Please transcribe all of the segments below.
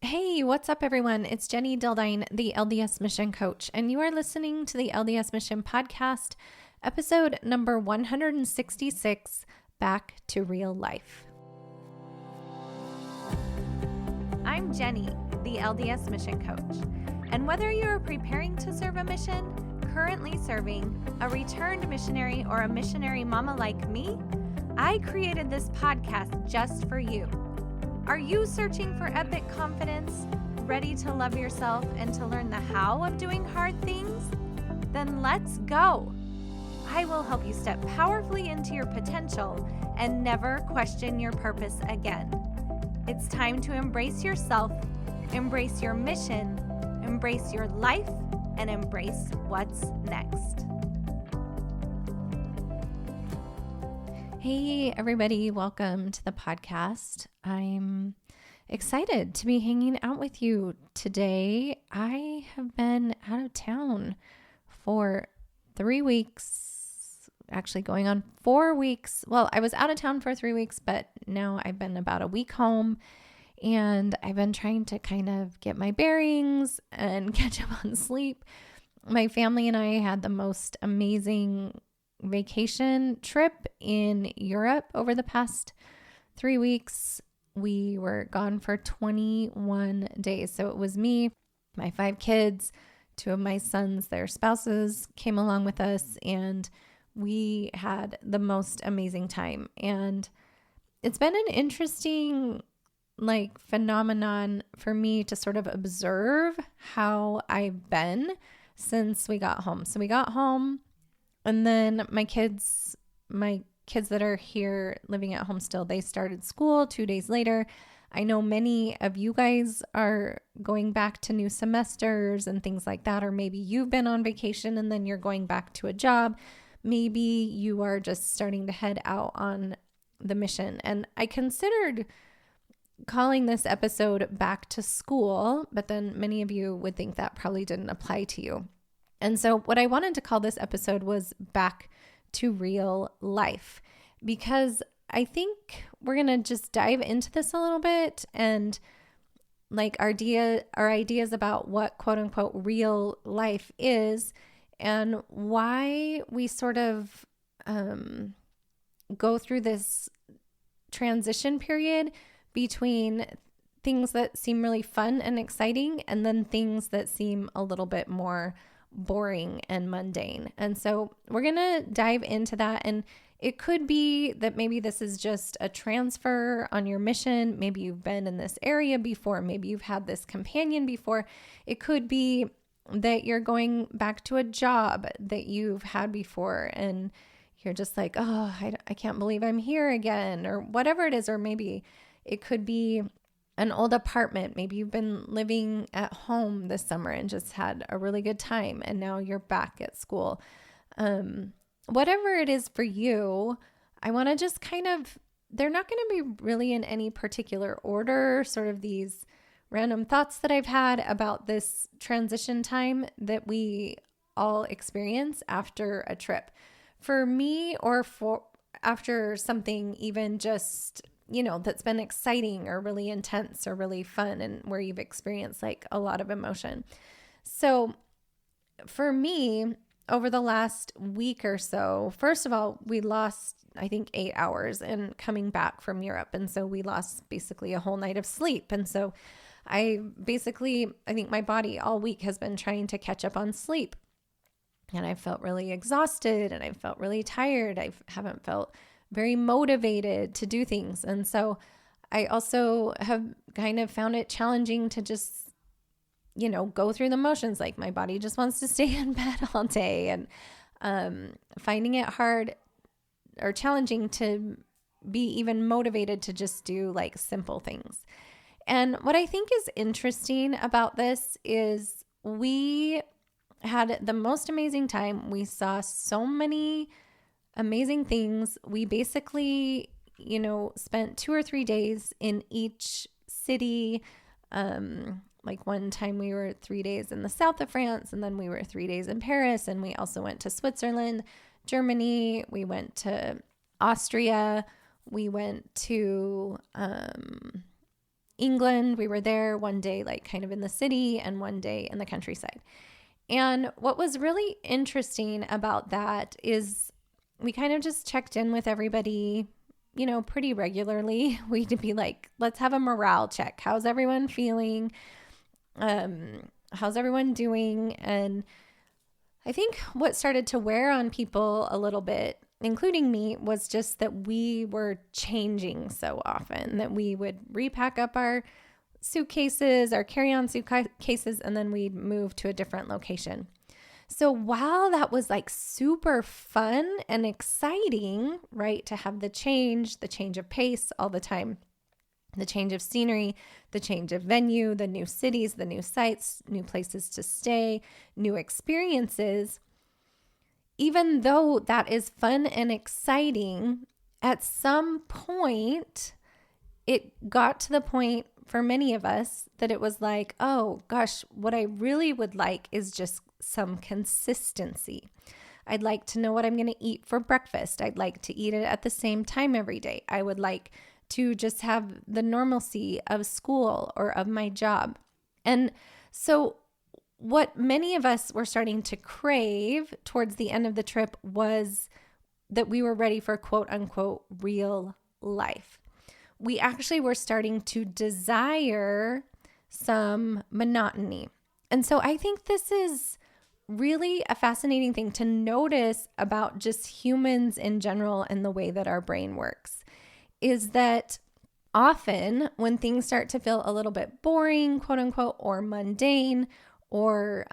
Hey, what's up, everyone? It's Jenny Dildine, the LDS Mission Coach, and you are listening to the LDS Mission Podcast, episode number 166, Back to Real Life. I'm Jenny, the LDS Mission Coach, and whether you are preparing to serve a mission, currently serving, a returned missionary, or a missionary mama like me, I created this podcast just for you. Are you searching for epic confidence, ready to love yourself and to learn the how of doing hard things? Then let's go. I will help you step powerfully into your potential and never question your purpose again. It's time to embrace yourself, embrace your mission, embrace your life, and embrace what's next. Hey, everybody. Welcome to the podcast. I'm excited to be hanging out with you today. I have been out of town for 3 weeks, actually going on 4 weeks. Well, I was out of town for 3 weeks, but now I've been about a week home, and I've been trying to kind of get my bearings and catch up on sleep. My family and I had the most amazing vacation trip in Europe over the past 3 weeks. We were gone for 21 days. So it was me, my 5 kids, 2 of my sons, their spouses came along with us, and we had the most amazing time. And it's been an interesting phenomenon for me to sort of observe how I've been since we got home. So we got home, and then my kids that are here living at home still, they started school 2 days later. I know many of you guys are going back to new semesters and things like that, or maybe you've been on vacation and then you're going back to a job. Maybe you are just starting to head out on the mission. And I considered calling this episode Back to School, but then many of you would think that probably didn't apply to you. And so what I wanted to call this episode was Back to Real Life, because I think we're going to just dive into this a little bit and our ideas about what quote unquote real life is and why we sort of go through this transition period between things that seem really fun and exciting and then things that seem a little bit more boring and mundane. And so we're going to dive into that. And it could be that maybe this is just a transfer on your mission. Maybe you've been in this area before. Maybe you've had this companion before. It could be that you're going back to a job that you've had before and you're just like, oh, I can't believe I'm here again, or whatever it is. Or maybe it could be an old apartment. Maybe you've been living at home this summer and just had a really good time, and now you're back at school. Whatever it is for you, I want to just they're not going to be really in any particular order, sort of these random thoughts that I've had about this transition time that we all experience after a trip. For me, or after something even just that's been exciting or really intense or really fun and where you've experienced a lot of emotion. So for me, over the last week or so, first of all, we lost, I think, 8 hours in coming back from Europe. And so we lost basically a whole night of sleep. And so I think my body all week has been trying to catch up on sleep. And I felt really exhausted and I felt really tired. I haven't felt very motivated to do things. And so I also have kind of found it challenging to just, go through the motions. My body just wants to stay in bed all day, and finding it hard or challenging to be even motivated to just do simple things. And what I think is interesting about this is we had the most amazing time. We saw so many amazing things. We basically, spent 2 or 3 days in each city. One time we were 3 days in the south of France, and then we were 3 days in Paris, and we also went to Switzerland, Germany. We went to Austria. We went to England. We were there one day, like kind of in the city, and one day in the countryside. And what was really interesting about that is we kind of just checked in with everybody, pretty regularly. We'd be like, let's have a morale check. How's everyone feeling? How's everyone doing? And I think what started to wear on people a little bit, including me, was just that we were changing so often, that we would repack up our suitcases, our carry-on suitcases, and then we'd move to a different location. So while that was like super fun and exciting, right, to have the change of pace all the time, the change of scenery, the change of venue, the new cities, the new sites, new places to stay, new experiences, even though that is fun and exciting, at some point, it got to the point for many of us that it was like, oh gosh, what I really would like is just some consistency. I'd like to know what I'm going to eat for breakfast. I'd like to eat it at the same time every day. I would like to just have the normalcy of school or of my job. And so what many of us were starting to crave towards the end of the trip was that we were ready for quote unquote real life. We actually were starting to desire some monotony. And so I think this is really a fascinating thing to notice about just humans in general and the way that our brain works, is that often when things start to feel a little bit boring, quote unquote, or mundane, or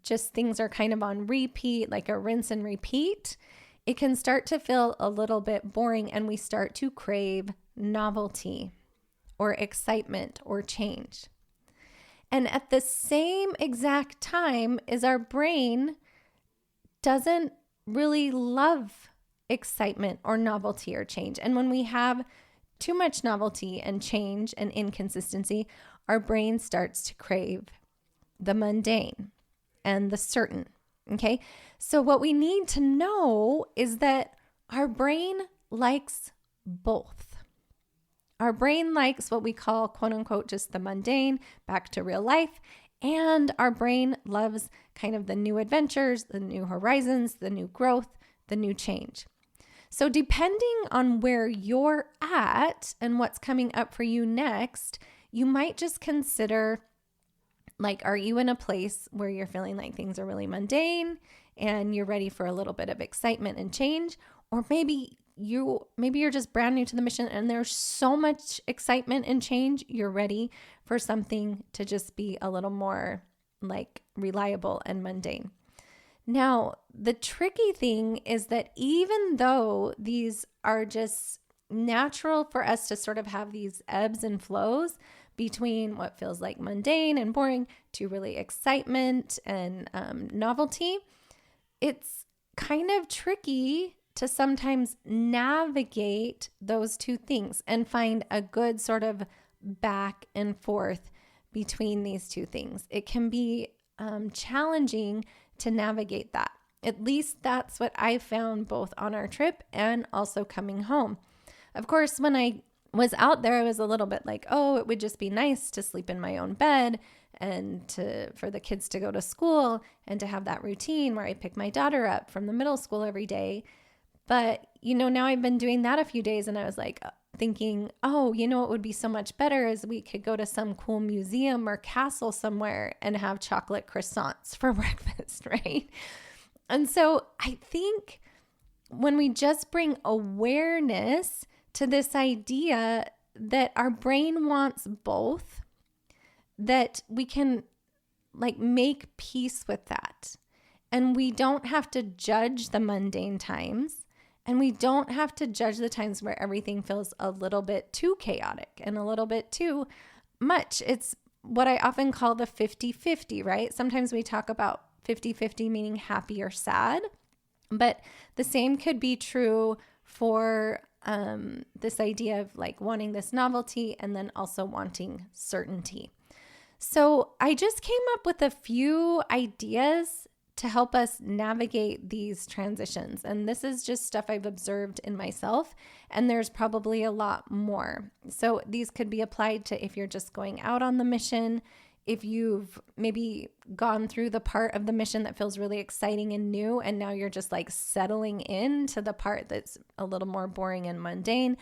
just things are kind of on repeat, like a rinse and repeat, it can start to feel a little bit boring, and we start to crave novelty or excitement or change. And at the same exact time is our brain doesn't really love excitement or novelty or change. And when we have too much novelty and change and inconsistency, our brain starts to crave the mundane and the certain. Okay. So what we need to know is that our brain likes both. Our brain likes what we call, quote unquote, just the mundane, back to real life. And our brain loves kind of the new adventures, the new horizons, the new growth, the new change. So depending on where you're at and what's coming up for you next, you might just consider, like, are you in a place where you're feeling like things are really mundane and you're ready for a little bit of excitement and change? Or maybe you're just brand new to the mission and there's so much excitement and change, you're ready for something to just be a little more like reliable and mundane. Now, the tricky thing is that even though these are just natural for us to sort of have these ebbs and flows between what feels like mundane and boring to really excitement and novelty, it's kind of tricky to sometimes navigate those two things and find a good sort of back and forth between these two things. It can be challenging to navigate that. At least that's what I found both on our trip and also coming home. Of course, when I was out there, I was a little bit like, oh, it would just be nice to sleep in my own bed and for the kids to go to school and to have that routine where I pick my daughter up from the middle school every day. But, now I've been doing that a few days and I was like thinking, oh, it would be so much better is we could go to some cool museum or castle somewhere and have chocolate croissants for breakfast, right? And so I think when we just bring awareness to this idea that our brain wants both, that we can make peace with that. And we don't have to judge the mundane times. And we don't have to judge the times where everything feels a little bit too chaotic and a little bit too much. It's what I often call the 50-50, right? Sometimes we talk about 50-50 meaning happy or sad, but the same could be true for this idea of wanting this novelty and then also wanting certainty. So I just came up with a few ideas to help us navigate these transitions. And this is just stuff I've observed in myself, and there's probably a lot more. So these could be applied to if you're just going out on the mission, if you've maybe gone through the part of the mission that feels really exciting and new, and now you're just like settling into the part that's a little more boring and mundane.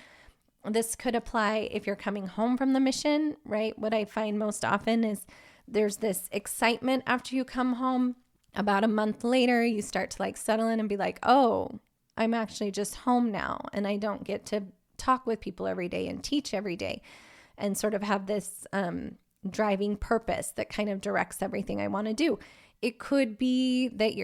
This could apply if you're coming home from the mission, right? What I find most often is there's this excitement after you come home. About a month later, you start to like settle in and be like, oh, I'm actually just home now, and I don't get to talk with people every day and teach every day and sort of have this driving purpose that kind of directs everything I want to do. It could be that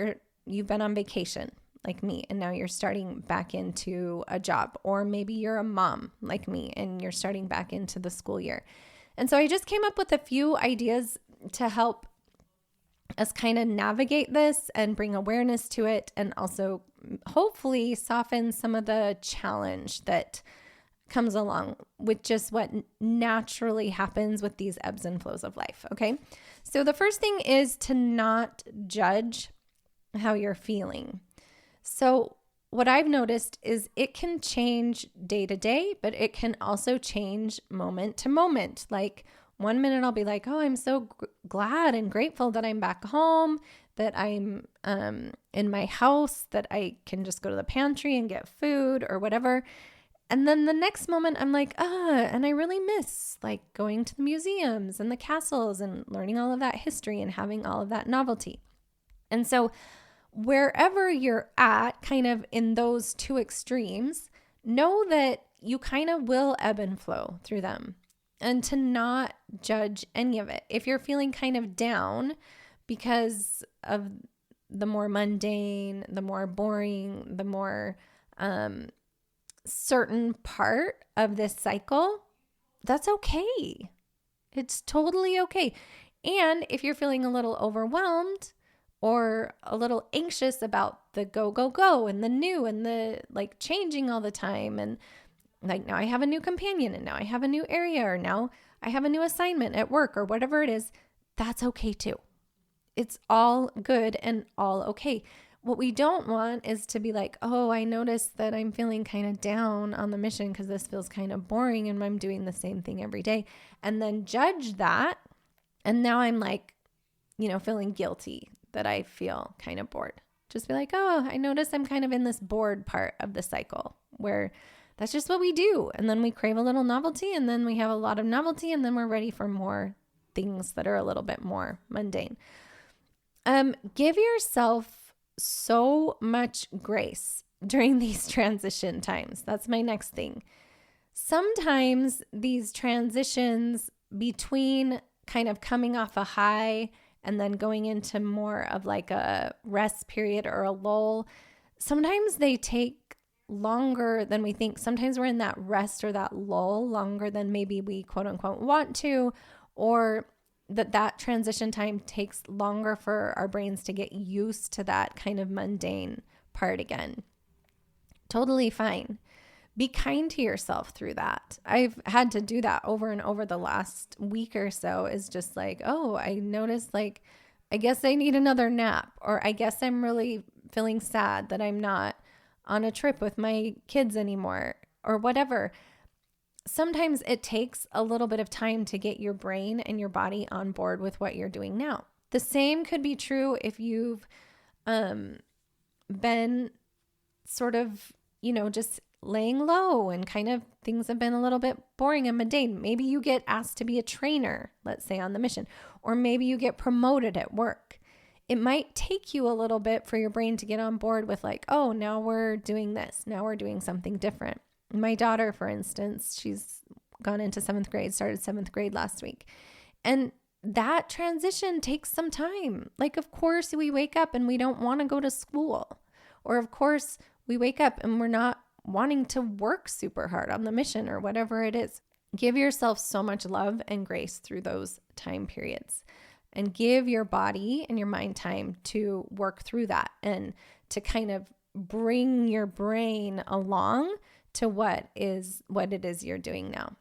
you've been on vacation like me, and now you're starting back into a job, or maybe you're a mom like me and you're starting back into the school year. And so I just came up with a few ideas to help us kind of navigate this and bring awareness to it, and also hopefully soften some of the challenge that comes along with just what naturally happens with these ebbs and flows of life. Okay. So the first thing is to not judge how you're feeling. So what I've noticed is it can change day to day, but it can also change moment to moment. Like, one minute I'll be like, oh, I'm so glad and grateful that I'm back home, that I'm in my house, that I can just go to the pantry and get food or whatever. And then the next moment I'm like, and I really miss like going to the museums and the castles and learning all of that history and having all of that novelty. And so wherever you're at, kind of in those two extremes, know that you kind of will ebb and flow through them. And to not judge any of it. If you're feeling kind of down because of the more mundane, the more boring, the more certain part of this cycle, that's okay. It's totally okay. And if you're feeling a little overwhelmed or a little anxious about the go, go, go and the new and the like changing all the time, and like now I have a new companion, and now I have a new area, or now I have a new assignment at work, or whatever it is, that's okay too. It's all good and all okay. What we don't want is to be like, oh, I noticed that I'm feeling kind of down on the mission because this feels kind of boring and I'm doing the same thing every day, and then judge that. And now I'm like, feeling guilty that I feel kind of bored. Just be like, oh, I notice I'm kind of in this bored part of the cycle where that's just what we do. And then we crave a little novelty, and then we have a lot of novelty, and then we're ready for more things that are a little bit more mundane. Give yourself so much grace during these transition times. That's my next thing. Sometimes these transitions between kind of coming off a high and then going into more of like a rest period or a lull, sometimes they take longer than we think. Sometimes we're in that rest or that lull longer than maybe we quote unquote want to, or that transition time takes longer for our brains to get used to that kind of mundane part again. Totally fine. Be kind to yourself through that. I've had to do that over and over the last week or so, is just like, oh, I noticed like, I guess I need another nap, or I guess I'm really feeling sad that I'm not on a trip with my kids anymore, or whatever. Sometimes it takes a little bit of time to get your brain and your body on board with what you're doing now. The same could be true if you've been sort of, just laying low and kind of things have been a little bit boring and mundane. Maybe you get asked to be a trainer, let's say on the mission, or maybe you get promoted at work. It might take you a little bit for your brain to get on board with like, oh, now we're doing this. Now we're doing something different. My daughter, for instance, she's gone into 7th grade, started 7th grade last week. And that transition takes some time. Like, of course, we wake up and we don't want to go to school. Or of course, we wake up and we're not wanting to work super hard on the mission or whatever it is. Give yourself so much love and grace through those time periods, and give your body and your mind time to work through that and to kind of bring your brain along to what it is you're doing now.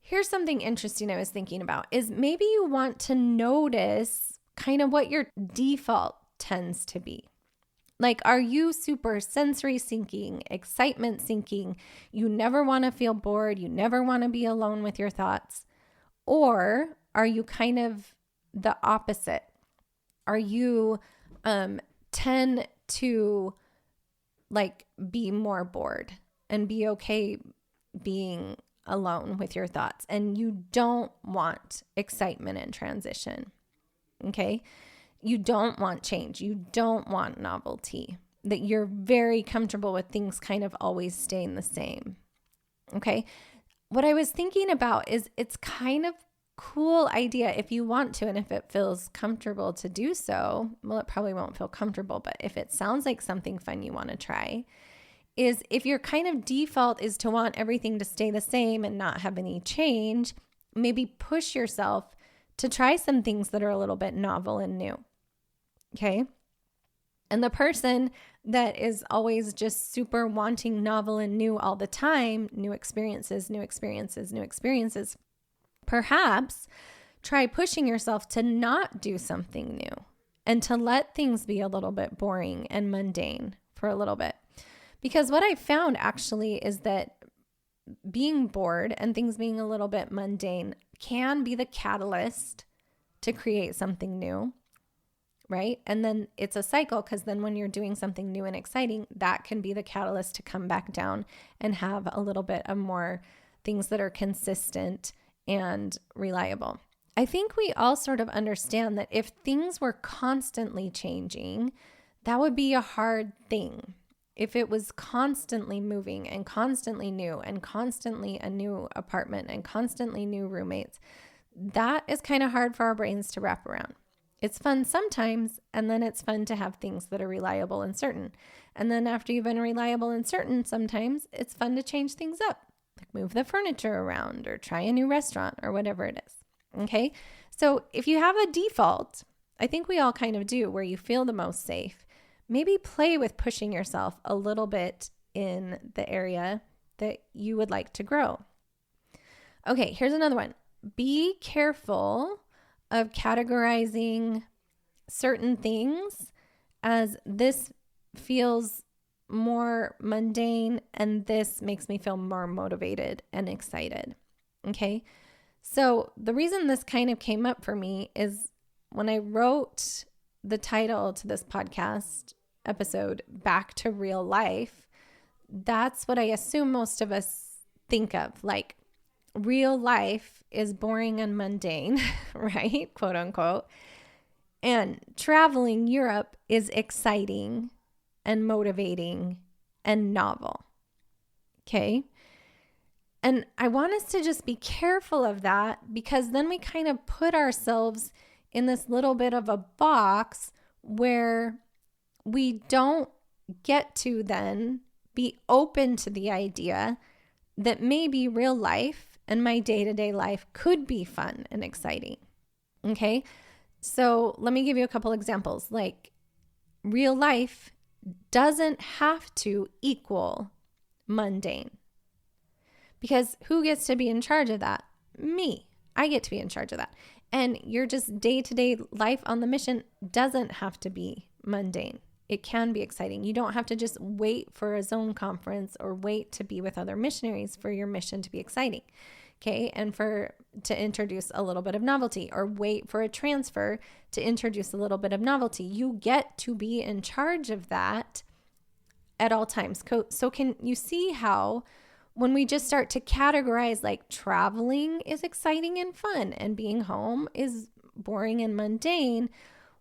Here's something interesting I was thinking about is maybe you want to notice kind of what your default tends to be. Like, are you super sensory seeking, excitement seeking? You never want to feel bored. You never want to be alone with your thoughts. Or are you kind of the opposite? Are you tend to like be more bored and be okay being alone with your thoughts, and you don't want excitement and transition? Okay. You don't want change. You don't want novelty, that you're very comfortable with things kind of always staying the same. Okay. What I was thinking about is it's kind of cool idea if you want to, and if it feels comfortable to do so. Well, it probably won't feel comfortable, but if it sounds like something fun you want to try, is if your kind of default is to want everything to stay the same and not have any change, maybe push yourself to try some things that are a little bit novel and new. Okay. And the person that is always just super wanting novel and new all the time, new experiences, perhaps try pushing yourself to not do something new and to let things be a little bit boring and mundane for a little bit. Because what I found actually is that being bored and things being a little bit mundane can be the catalyst to create something new, right? And then it's a cycle, because then when you're doing something new and exciting, that can be the catalyst to come back down and have a little bit of more things that are consistent and reliable. I think we all sort of understand that if things were constantly changing, that would be a hard thing. If it was constantly moving and constantly new and constantly a new apartment and constantly new roommates, that is kind of hard for our brains to wrap around. It's fun sometimes, and then it's fun to have things that are reliable and certain. And then after you've been reliable and certain, sometimes it's fun to change things up, like move the furniture around or try a new restaurant or whatever it is. Okay. So if you have a default, I think we all kind of do, where you feel the most safe, maybe play with pushing yourself a little bit in the area that you would like to grow. Okay. Here's another one. Be careful of categorizing certain things as this feels more mundane and this makes me feel more motivated and excited. Okay. So the reason this kind of came up for me is when I wrote the title to this podcast episode, Back to Real Life, that's what I assume most of us think of. Like, real life is boring and mundane, right? Quote unquote. And traveling Europe is exciting and motivating and novel. Okay. And I want us to just be careful of that, because then we kind of put ourselves in this little bit of a box where we don't get to then be open to the idea that maybe real life and my day-to-day life could be fun and exciting. Okay. So let me give you a couple examples. Like, real life doesn't have to equal mundane, because who gets to be in charge of that? Me. I get to be in charge of that. And your just day-to-day life on the mission doesn't have to be mundane. It can be exciting. You don't have to just wait for a zone conference or wait to be with other missionaries for your mission to be exciting. Okay. And to introduce a little bit of novelty, or wait for a transfer to introduce a little bit of novelty. You get to be in charge of that at all times. So can you see how when we just start to categorize, like, traveling is exciting and fun and being home is boring and mundane,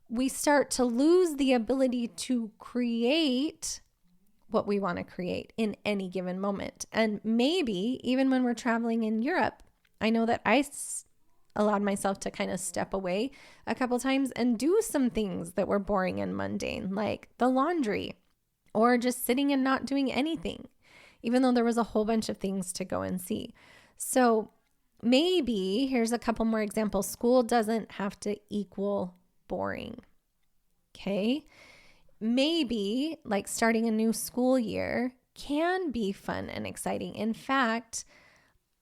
we start to lose the ability to create what we want to create in any given moment. And maybe even when we're traveling in Europe, I know that I allowed myself to kind of step away a couple times and do some things that were boring and mundane, like the laundry, or just sitting and not doing anything, even though there was a whole bunch of things to go and see. So maybe here's a couple more examples. School doesn't have to equal boring. Okay. Maybe like starting a new school year can be fun and exciting. In fact,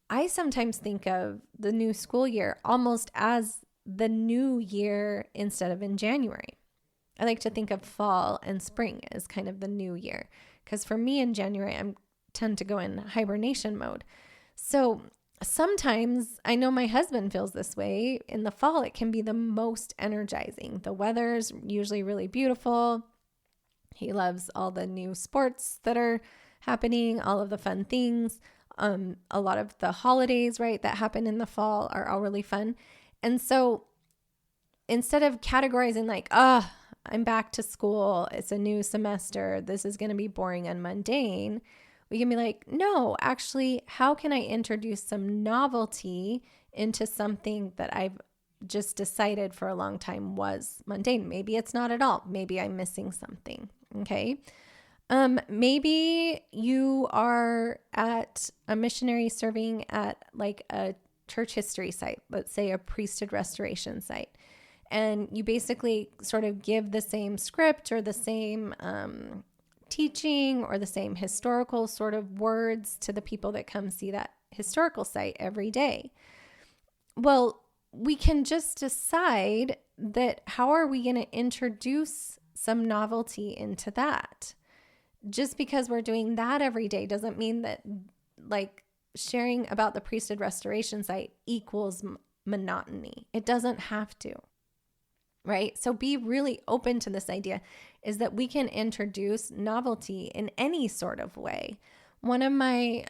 I sometimes think of the new school year almost as the new year instead of in January. I like to think of fall and spring as kind of the new year. Because for me in January, I tend to go in hibernation mode. So sometimes I know my husband feels this way. In the fall, it can be the most energizing. The weather's usually really beautiful. He loves all the new sports that are happening, all of the fun things. A lot of the holidays, right, that happen in the fall are all really fun. And so instead of categorizing like, I'm back to school, it's a new semester, this is going to be boring and mundane, we can be like, no, actually, how can I introduce some novelty into something that I've just decided for a long time was mundane? Maybe it's not at all. Maybe I'm missing something. Okay. Maybe you are at a missionary serving at like a church history site, let's say a priesthood restoration site, and you basically sort of give the same script or the same teaching or the same historical sort of words to the people that come see that historical site every day. Well, we can just decide that how are we going to introduce some novelty into that? Just because we're doing that every day doesn't mean that like sharing about the priesthood restoration site equals monotony. It doesn't have to, right? So be really open to this idea is that we can introduce novelty in any sort of way. One of my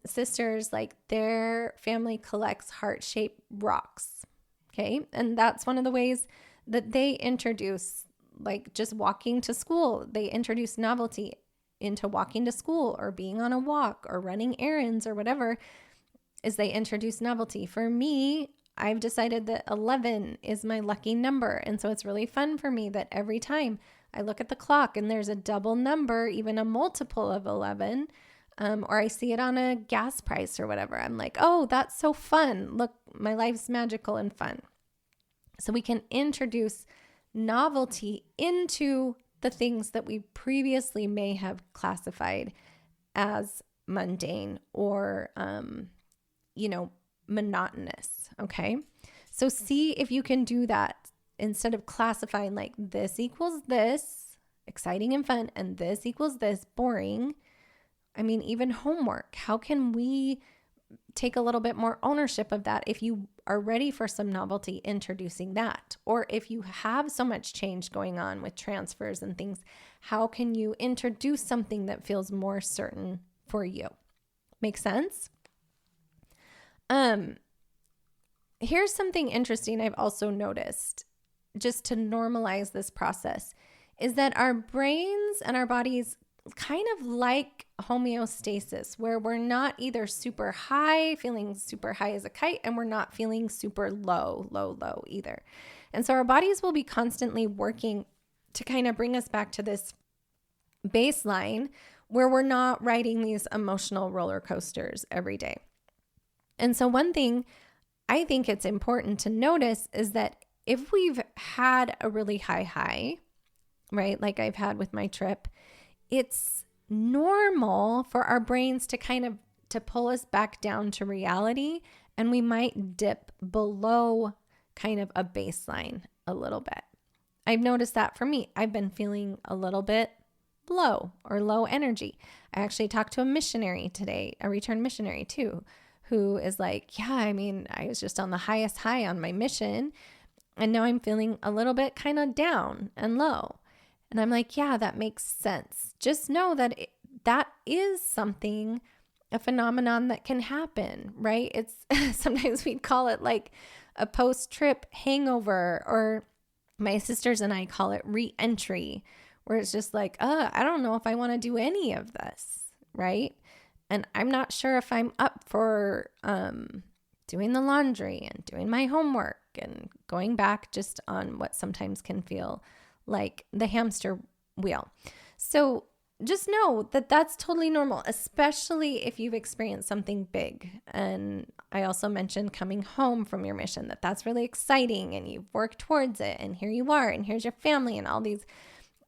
sisters, like their family collects heart-shaped rocks, okay? And that's one of the ways that they introduce, like just walking to school, they introduce novelty into walking to school or being on a walk or running errands or whatever, is they introduce novelty. For me, I've decided that 11 is my lucky number. And so it's really fun for me that every time I look at the clock and there's a double number, even a multiple of 11, or I see it on a gas price or whatever, I'm like, oh, that's so fun. Look, my life's magical and fun. So we can introduce novelty into the things that we previously may have classified as mundane or, monotonous. Okay. So see if you can do that instead of classifying like this equals this, exciting and fun, and this equals this, boring. I mean, even homework, how can we take a little bit more ownership of that if you are ready for some novelty, introducing that? Or if you have so much change going on with transfers and things, how can you introduce something that feels more certain for you? Make sense? Here's something interesting I've also noticed, just to normalize this process, is that our brains and our bodies kind of like homeostasis, where we're not either super high, feeling super high as a kite, and we're not feeling super low either. And so our bodies will be constantly working to kind of bring us back to this baseline where we're not riding these emotional roller coasters every day. And so one thing I think it's important to notice is that if we've had a really high, right, like I've had with my trip, it's normal for our brains to kind of to pull us back down to reality, and we might dip below kind of a baseline a little bit. I've noticed that for me. I've been feeling a little bit low or low energy. I actually talked to a missionary today, a returned missionary too, who is like, yeah, I mean, I was just on the highest high on my mission, and now I'm feeling a little bit kind of down and low. And I'm like, yeah, that makes sense. Just know that that is something, a phenomenon that can happen, right? It's sometimes we call it like a post-trip hangover, or my sisters and I call it re-entry, where it's just like, I don't know if I want to do any of this, right? And I'm not sure if I'm up for doing the laundry and doing my homework and going back just on what sometimes can feel like the hamster wheel. So just know that that's totally normal, especially if you've experienced something big. And I also mentioned coming home from your mission, that that's really exciting and you've worked towards it, and here you are, and here's your family and all these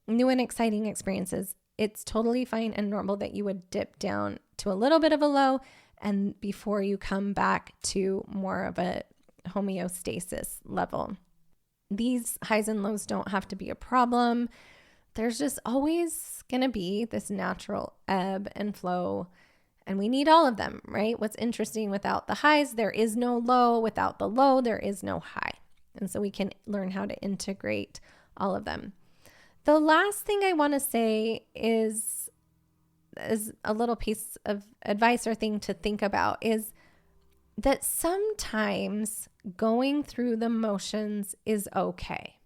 new and exciting experiences. It's totally fine and normal that you would dip down to a little bit of a low, and before you come back to more of a homeostasis level. These highs and lows don't have to be a problem. There's just always going to be this natural ebb and flow, and we need all of them, right? What's interesting, without the highs, there is no low. Without the low, there is no high. And so we can learn how to integrate all of them. The last thing I want to say is a little piece of advice or thing to think about is that sometimes going through the motions is okay.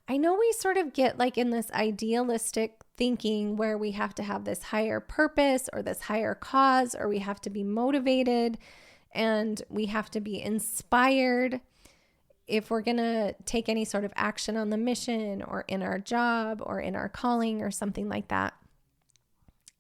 I know we sort of get like in this idealistic thinking where we have to have this higher purpose or this higher cause, or we have to be motivated and we have to be inspired if we're going to take any sort of action on the mission or in our job or in our calling or something like that.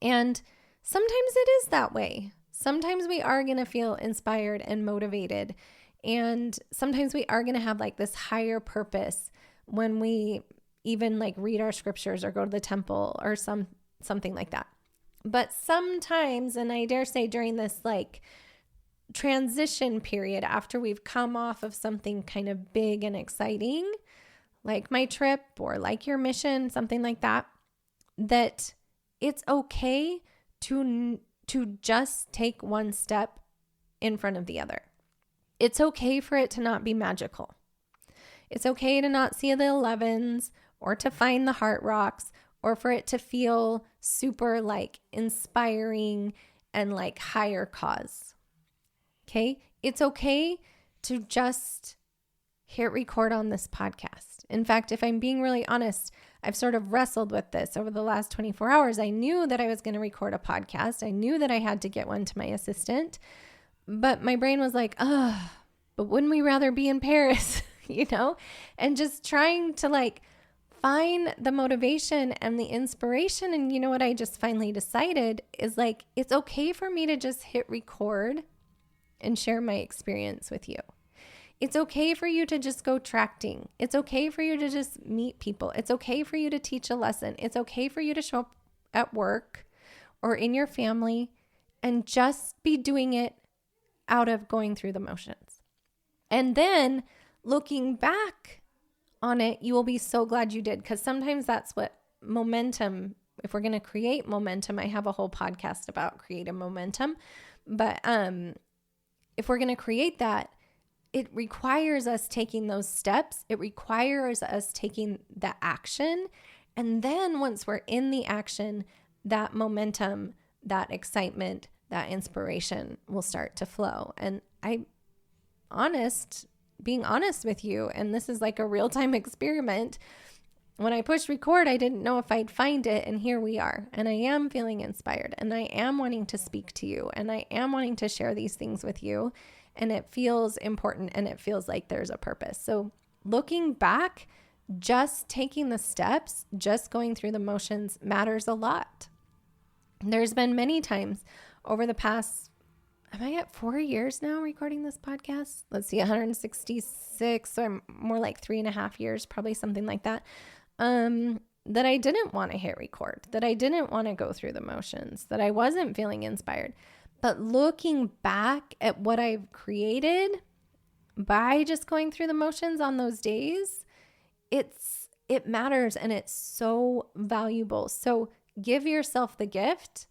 And sometimes it is that way. Sometimes we are going to feel inspired and motivated. And sometimes we are going to have like this higher purpose when we even like read our scriptures or go to the temple or something like that. But sometimes, and I dare say during this like transition period after we've come off of something kind of big and exciting, like my trip or like your mission, something like that, that it's okay to just take one step in front of the other. It's okay for it to not be magical. It's okay to not see the 11s or to find the heart rocks or for it to feel super like inspiring and like higher cause. Okay? It's okay to just hit record on this podcast. In fact, if I'm being really honest, I've sort of wrestled with this over the last 24 hours. I knew that I was going to record a podcast. I knew that I had to get one to my assistant, but my brain was like, but wouldn't we rather be in Paris? And just trying to like find the motivation and the inspiration. And you know what I just finally decided is like, it's okay for me to just hit record and share my experience with you. It's okay for you to just go tracting. It's okay for you to just meet people. It's okay for you to teach a lesson. It's okay for you to show up at work or in your family and just be doing it out of going through the motions. And then looking back on it, you will be so glad you did, because sometimes that's what momentum, if we're going to create momentum, I have a whole podcast about creating momentum, but if we're going to create that, it requires us taking those steps. It requires us taking the action. And then once we're in the action, that momentum, that excitement, that inspiration will start to flow. And being honest with you, and this is like a real-time experiment. When I pushed record, I didn't know if I'd find it, and here we are. And I am feeling inspired, and I am wanting to speak to you, and I am wanting to share these things with you, and it feels important, and it feels like there's a purpose. So looking back, just taking the steps, just going through the motions matters a lot. There's been many times over the past, am I at 4 years now recording this podcast? Let's see, 166, or more like 3.5 years, probably something like that. That I didn't want to hit record, that I didn't want to go through the motions, that I wasn't feeling inspired. But looking back at what I've created by just going through the motions on those days, it matters, and it's so valuable. So give yourself the gift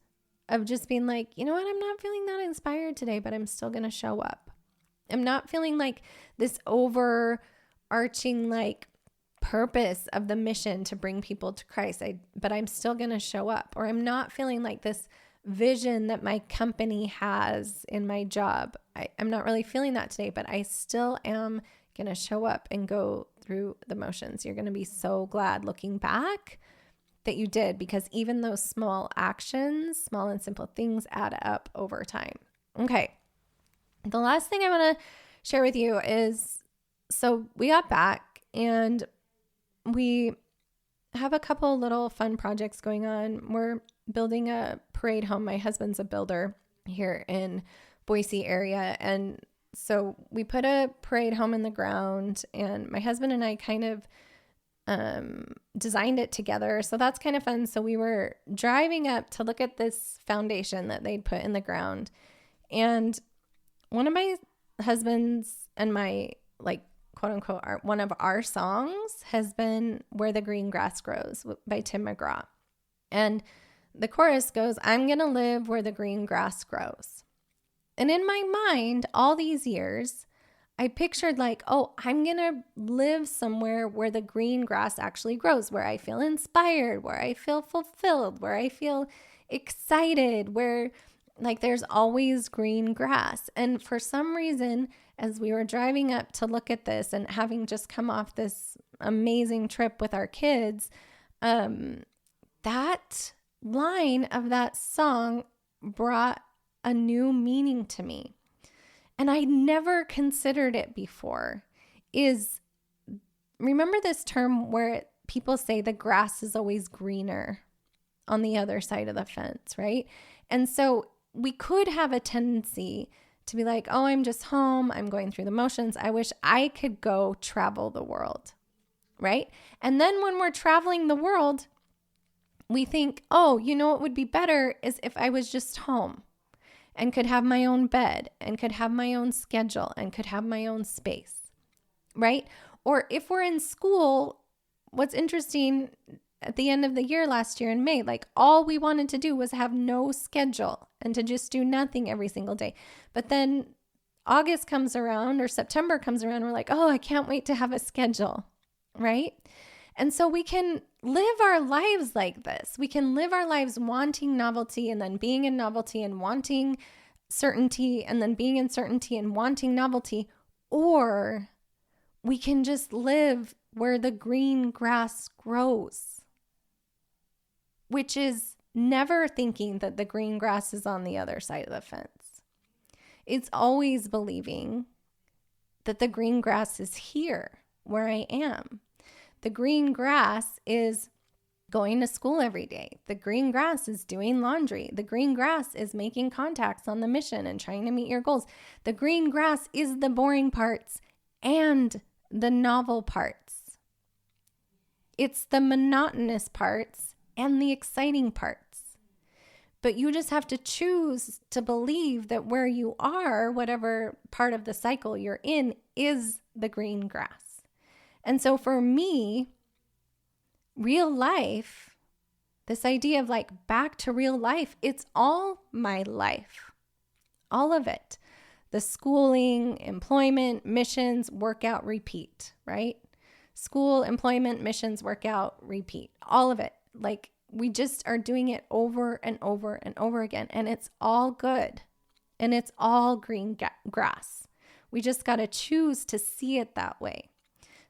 of just being like, you know what, I'm not feeling that inspired today, but I'm still going to show up. I'm not feeling like this overarching like purpose of the mission to bring people to Christ, but I'm still going to show up. Or I'm not feeling like this vision that my company has in my job. I'm not really feeling that today, but I still am going to show up and go through the motions. You're going to be so glad looking back that you did, because even those small actions, small and simple things add up over time. Okay. The last thing I want to share with you is, so we got back and we have a couple little fun projects going on. We're building a parade home. My husband's a builder here in Boise area. And so we put a parade home in the ground, and my husband and I kind of designed it together. So that's kind of fun. So we were driving up to look at this foundation that they'd put in the ground. And one of my husband's and my like quote unquote, one of our songs has been Where the Green Grass Grows by Tim McGraw. And the chorus goes, I'm going to live where the green grass grows. And in my mind, all these years, I pictured like, oh, I'm going to live somewhere where the green grass actually grows, where I feel inspired, where I feel fulfilled, where I feel excited, where like there's always green grass. And for some reason, as we were driving up to look at this and having just come off this amazing trip with our kids, that line of that song brought a new meaning to me. And I never considered it before. Remember this term where people say the grass is always greener on the other side of the fence, right? And so we could have a tendency to be like, oh, I'm just home. I'm going through the motions. I wish I could go travel the world, right? And then when we're traveling the world, we think, oh, you know what would be better is if I was just home and could have my own bed and could have my own schedule and could have my own space, right? Or if we're in school, what's interesting at the end of the year last year in May, like all we wanted to do was have no schedule and to just do nothing every single day. But then August comes around or September comes around, we're like, oh, I can't wait to have a schedule, right? And so we can live our lives like this. We can live our lives wanting novelty and then being in novelty and wanting certainty and then being in certainty and wanting novelty. Or we can just live where the green grass grows, which is never thinking that the green grass is on the other side of the fence. It's always believing that the green grass is here where I am. The green grass is going to school every day. The green grass is doing laundry. The green grass is making contacts on the mission and trying to meet your goals. The green grass is the boring parts and the novel parts. It's the monotonous parts and the exciting parts. But you just have to choose to believe that where you are, whatever part of the cycle you're in, is the green grass. And so for me, real life, this idea of like back to real life, it's all my life, all of it. The schooling, employment, missions, workout, repeat, right? School, employment, missions, workout, repeat, all of it. Like we just are doing it over and over and over again. And it's all good. And it's all green grass. We just got to choose to see it that way.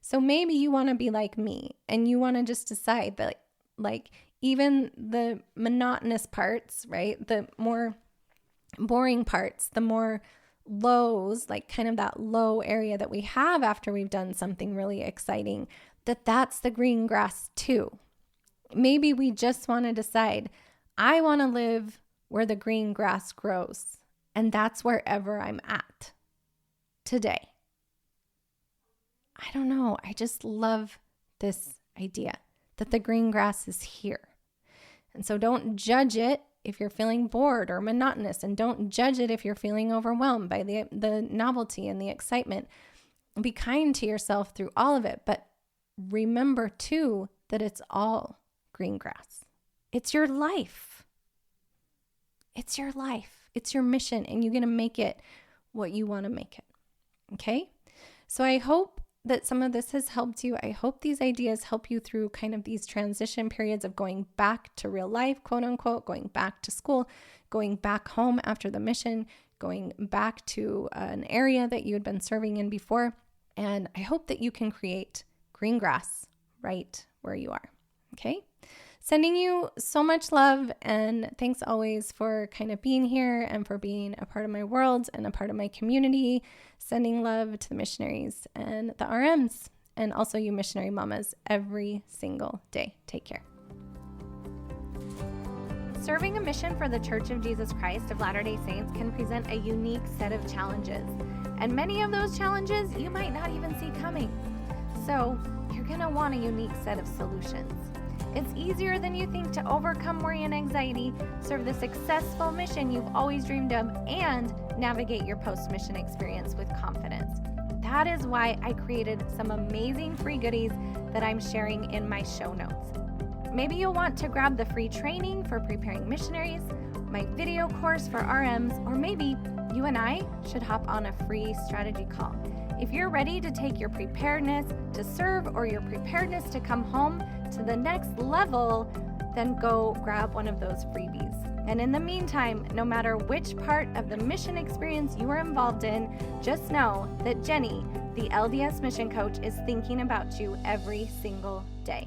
So maybe you want to be like me and you want to just decide that like even the monotonous parts, right? The more boring parts, the more lows, like kind of that low area that we have after we've done something really exciting, that's the green grass too. Maybe we just want to decide, I want to live where the green grass grows. And that's wherever I'm at today. I don't know. I just love this idea that the green grass is here. And so don't judge it if you're feeling bored or monotonous, and don't judge it if you're feeling overwhelmed by the novelty and the excitement. Be kind to yourself through all of it, but remember too that it's all green grass. It's your life. It's your life. It's your mission, and you're going to make it what you want to make it. Okay? So I hope that some of this has helped you. I hope these ideas help you through kind of these transition periods of going back to real life, quote unquote, going back to school, going back home after the mission, going back to an area that you had been serving in before. And I hope that you can create green grass right where you are. Okay? Sending you so much love, and thanks always for kind of being here and for being a part of my world and a part of my community. Sending love to the missionaries and the RMs, and also you missionary mamas every single day. Take care. Serving a mission for the Church of Jesus Christ of Latter-day Saints can present a unique set of challenges. And many of those challenges you might not even see coming. So you're going to want a unique set of solutions. It's easier than you think to overcome worry and anxiety, serve the successful mission you've always dreamed of, and navigate your post-mission experience with confidence. that is why I created some amazing free goodies that I'm sharing in my show notes. Maybe you'll want to grab the free training for preparing missionaries, my video course for RMs, or maybe you and I should hop on a free strategy call. If you're ready to take your preparedness to serve or your preparedness to come home to the next level, then go grab one of those freebies. And in the meantime, no matter which part of the mission experience you are involved in, just know that Jenny, the LDS mission coach, is thinking about you every single day.